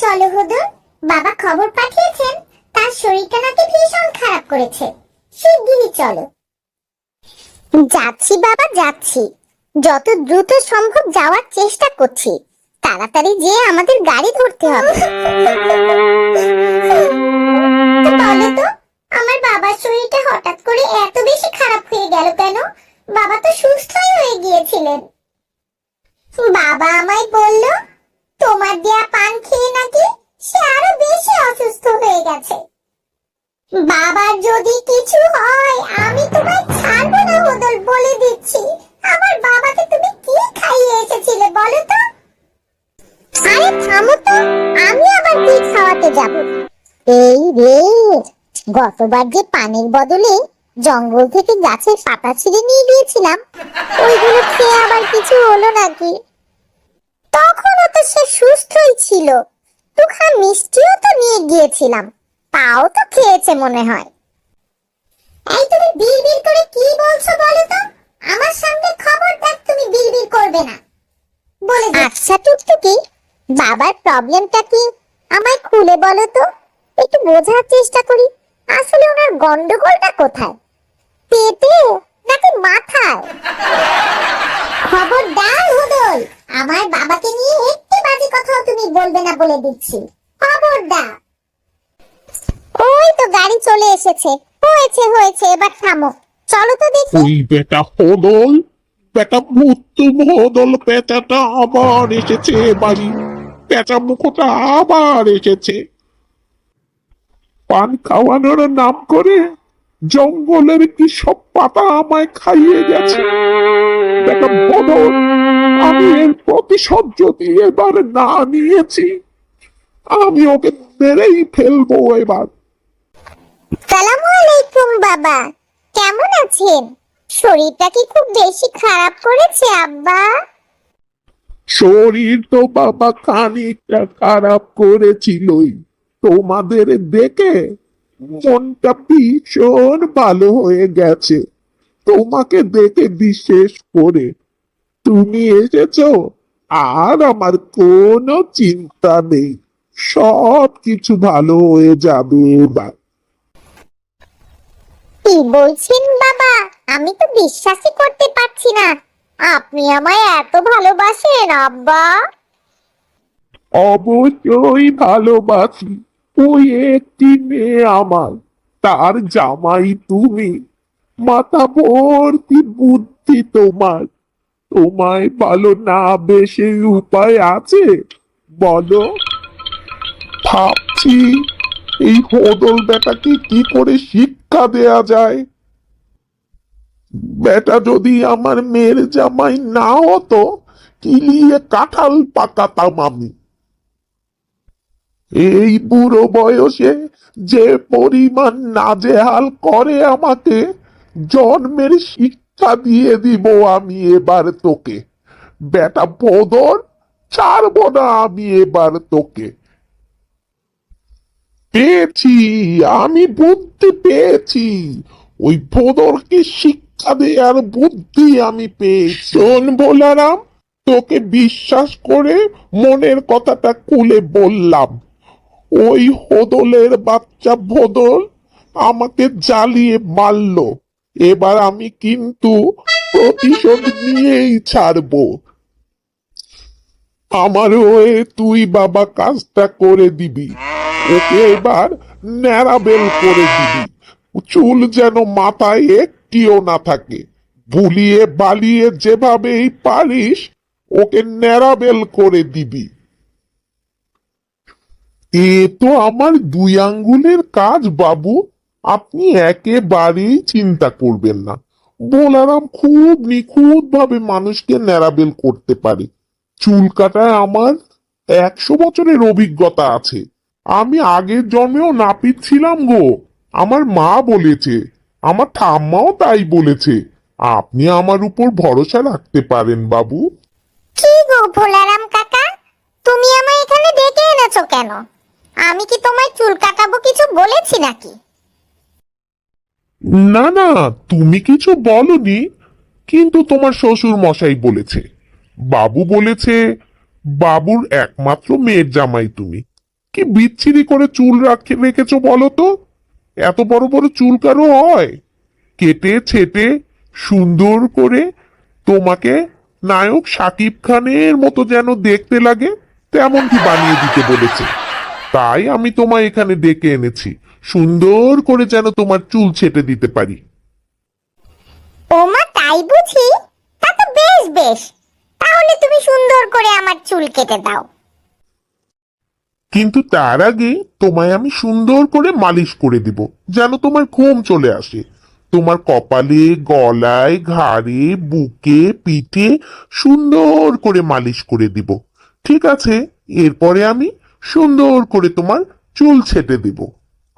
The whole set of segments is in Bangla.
চলো হুদুর, বাবা খবর পাঠিয়েছেন তার শরীরটা নাকি ভীষণ খারাপ করেছে। শিগগিরই চলো। যাচ্ছি বাবা, যাচ্ছি। যত দ্রুত সম্ভব যাওয়ার চেষ্টা করছি। তাড়াতাড়ি যেয়ে আমাদের গাড়ি ধরতে হবে। বলো তো, আমার বাবার শরীরটা হঠাৎ করে এত বেশি খারাপ হয়ে গেল কেন? বাবা তো সুস্থই হয়ে গিয়েছিলেন। বাবা আমায় বলল তোমার দেয়া পান খেয়ে নাকি সে আরো বেশি অসুস্থ হয়ে গেছে। বাবার যদি কিছু হয় আমি তোমায় ছাড়বো না হুদুর, বলে দিচ্ছি। আমার বাবাকে তুমি কি খাইয়ে এসেছিলে বলো তো? আরে থামো তো, আমি আবার কি খাওয়াতে যাব? এই রে, গতবার যে পানির বদলে জঙ্গল থেকে গাছের পাতা ছিঁড়ে নিয়ে গিয়েছিলাম, ওইগুলো খেয়ে আবার কিছু হলো নাকি? তখনও তো সে সুস্থই ছিল। দুখানা মিষ্টিও তো নিয়ে গিয়েছিলাম, তাও তো খেয়েছে মনে হয়। এই তুমি বিড়বিড় করে কি বলছো বলো তো? আমার সামনে খবরদার তুমি বিড়বিড় করবে না বলে। আচ্ছা টুকটুকি, বাবার প্রবলেমটা কি আমায় খুলে বলো তো, একটু বোঝার চেষ্টা করি। আসলে ওনার গন্ডগোলটা কোথায়, পেটে নাকি মাথায়? খবরদার হুদুল, আমার বাবাকে নিয়ে একটি বাজে কথাও তুমি বলবে না বলে দিচ্ছি। খবরদার। ওই তো গাড়ি চলে এসেছে। হয়েছে হয়েছে, এবার থামো, চলো তো দেখি। ওই বেটা হদল, বেটা ভূত হদল পেঁচাটা আবার এসেছে বাড়ি। পেঁচা মুখটা আবার এসেছে। পান খাওয়ানোর নাম করে জঙ্গলের কি সব পাতা আমায় খাইয়ে গেছে। বেটা হদল, আমি এর প্রতিশোধ যদি এবার না নিয়েছি, আমি ওকে মেরেই ফেলবো এবার। সালামু আলাইকুম বাবা, কেমন আছেন? শরীরটা কি খুব বেশি খারাপ করেছে আব্বা? শরীর তো বাবা খানিকটা খারাপ করেছিলই, তোমাদের দেখে মনটা ভীষণ ভালো হয়ে গেছে। তোমাকে দেখে বিশেষ করে তুমি এসেছো, আর আমার কোনো চিন্তা নেই। সব কিছু ভালো হয়ে যাবে এবার। কি বলছেন বাবা? আমি তো বিশ্বাসই করতে পারছি না আপনি আমায় এত ভালোবাসেন আব্বা। অবশ্যই ভালোবাসি। ওই একটি মেয়ে আমার, তার জামাই তুমি। মাথা ভর্তি বুদ্ধি তোমার। তোমায় ভালো না বেশি উপায় আছে বলো? ভাবছি এই হোদল বেটাকে কি করে শিক্ষা দেয়া যায়। বেটা যদি আমার মেয়ের জামাই না হতো, কিলিয়ে কাঁঠাল পাকাতাম আমি। এই বুড়ো বয়সে যে পরিমাণ নাজেহাল করে আমাকে, জন্মের শিক্ষা দিয়ে দিব আমি এবার তোকে। বেটা বদর, ছাড়বো না আমি এবার তোকে। পেয়েছি, আমি বুদ্ধি পেয়েছি। ওই ভোদরকে শিক্ষা দেওয়ার বুদ্ধি আমি পেয়েছি। শোন বলারাম, তোকে বিশ্বাস করে মনের কথাটা খুলে বললাম। ওই হোদলের বাচ্চা ভোদল আমাকে জ্বালিয়ে মারল। এবার আমি কিন্তু প্রতিশোধ নিয়েই ছাড়বো। আমার হয়ে তুই বাবা কাজটা করে দিবি। ওকে এবার ন্যাড়াবেল করে দিবি। চুল যেন মাথায় একটিও না থাকে। ভুলিয়ে বালিয়ে যেভাবেই পারিস ওকে ন্যাড়াবেল করে দিবি। এ তো আমার 2 আঙ্গুলের কাজ বাবু। আপনি একেবারেই চিন্তা করবেন না। বলারাম খুব নিখুঁত ভাবে মানুষকে ন্যাড়াবেল করতে পারে। চুল কাটায় আমার 100 বছরের অভিজ্ঞতা আছে। আমি আগের জন্মেও নাপিত ছিলাম গো। আমার মা বলেছে, আমার ঠাম্মাও তাই বলেছে। আপনি আমার উপর ভরসা রাখতে পারেন বাবু। কি গো ভোলারাম কাকা, তুমি আমায় এখানে ডেকে এনেছো কেন? আমি কি তোমায় চুল কাটাবো কিছু বলেছি নাকি? না না, তুমি কিছু বলনি, কিন্তু তোমার শ্বশুর মশাই বলেছে। বাবু বলেছে, বাবুর একমাত্র মেয়ের জামাই তুমি। কি বিচ্ছিরি করে চুল রেখেছো বলো তো? এত বড় বড় চুল কারো হয়? কেটে ছেটে সুন্দর করে তোমাকে নায়ক শাকিব খানের মতো যেন দেখতে লাগে তেমন কি বানিয়ে দিতে বলেছে। তাই আমি তোমায় এখানে ডেকে এনেছি, সুন্দর করে যেন তোমার চুল ছেটে দিতে পারি। ওমা তাই বুঝি? তা তো বেশ বেশ, তাহলে তুমি সুন্দর করে আমার চুল কেটে দাও। কিন্তু তার আগে তোমায় আমি সুন্দর করে মালিশ করে দিব, যেন তোমার ঘুম চলে আসে। তোমার কপালে, গলায়, ঘাড়ে, বুকে, পিঠে সুন্দর করে মালিশ করে দিব। ঠিক আছে, এরপরে আমি সুন্দর করে তোমার চুল ছেটে দিব।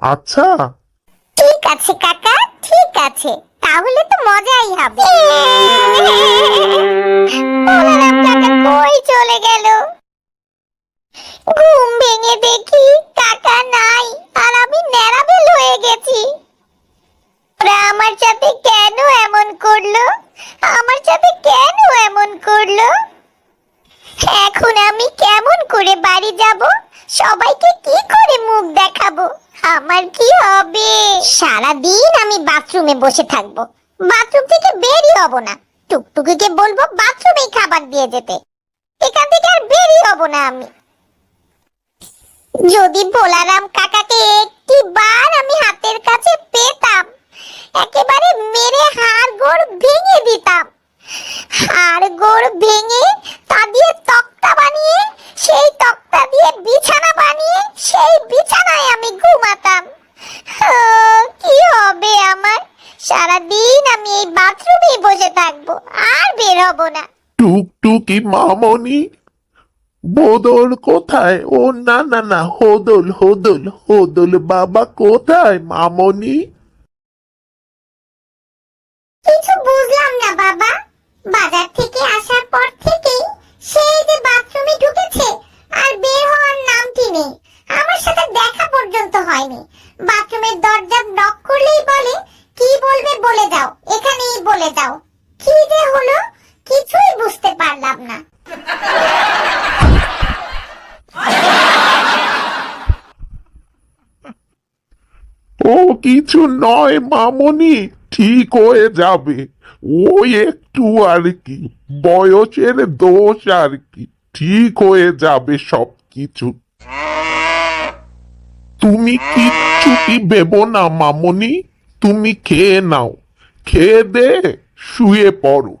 আচ্ছা? ঠিক আছে কাকা, ঠিক আছে, তাহলে তো মজাই হবে। বলরাম কাকা কই চলে গেল? ঘুম ভেঙে দেখি কাকা নাই, আর আমি ন্যাড়াবেল হয়ে গেছি। ওরা আমার সাথে কেন এমন করলো? আমার সাথে কেন এমন করলো? এখন আমি কেমন করে বাড়ি যাব? সবাইকে কি করে মুখ দেখাবো? আমার কি হবে? সারাদিন আমি বাথরুমে বসে থাকবো, বাথরুম থেকে বেরই হব না। টুকটুকিকে বলবো বাথরুমেই খাবার দিয়ে যেতে, এখান থেকে আর বেরই হব না আমি। যদি ভোলারাম কাকাকে একটিবার আমি হাতের কাছে পেতাম, একেবারে মেরে হাড় গোড় ভেঙে দিতাম। হাড় গোড় ভেঙে তা দিয়ে তক্তা বানিয়ে, সেই তক্তা দিয়ে বিছানা বানিয়ে, সেই বিছানায় আমি ঘুমাতাম। কি হবে আমার? সারাদিন আমি এই বাথরুমেই বসে থাকবো, আর বের হব না। টুকটুকি মামনি, বদল কোথায়? ও না না না, হোদল হোদল হোদল বাবা কোথায় মামনি? কিছু বুঝলাম না বাবা। বাজার থেকে আসার পর থেকেই সেই যে বাথরুমে ঢুকেছে, আর বের হওয়ার নামটি নেই। আমার সাথে দেখা পর্যন্ত হয়নি। বাথরুমের দরজা নক করলেই বলে, কি বলবে বলে দাও, এখানেই বলে দাও। কি যে হলো কিছুই বুঝতে পারলাম না। ও কিছু নয় মামনি, ঠিক হয়ে যাবে। ওই একটু আর কি, বয়সের দোষ আর কি, ঠিক হয়ে যাবে সব কিছু। তুমি কিচ্ছুটি ভেবো না মামনি, তুমি খেয়ে নাও, খেয়ে দে শুয়ে পড়ো।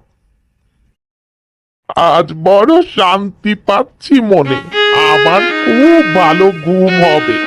আজ বড় শান্তি পাচ্ছি মনে, আমার খুব ভালো ঘুম হবে।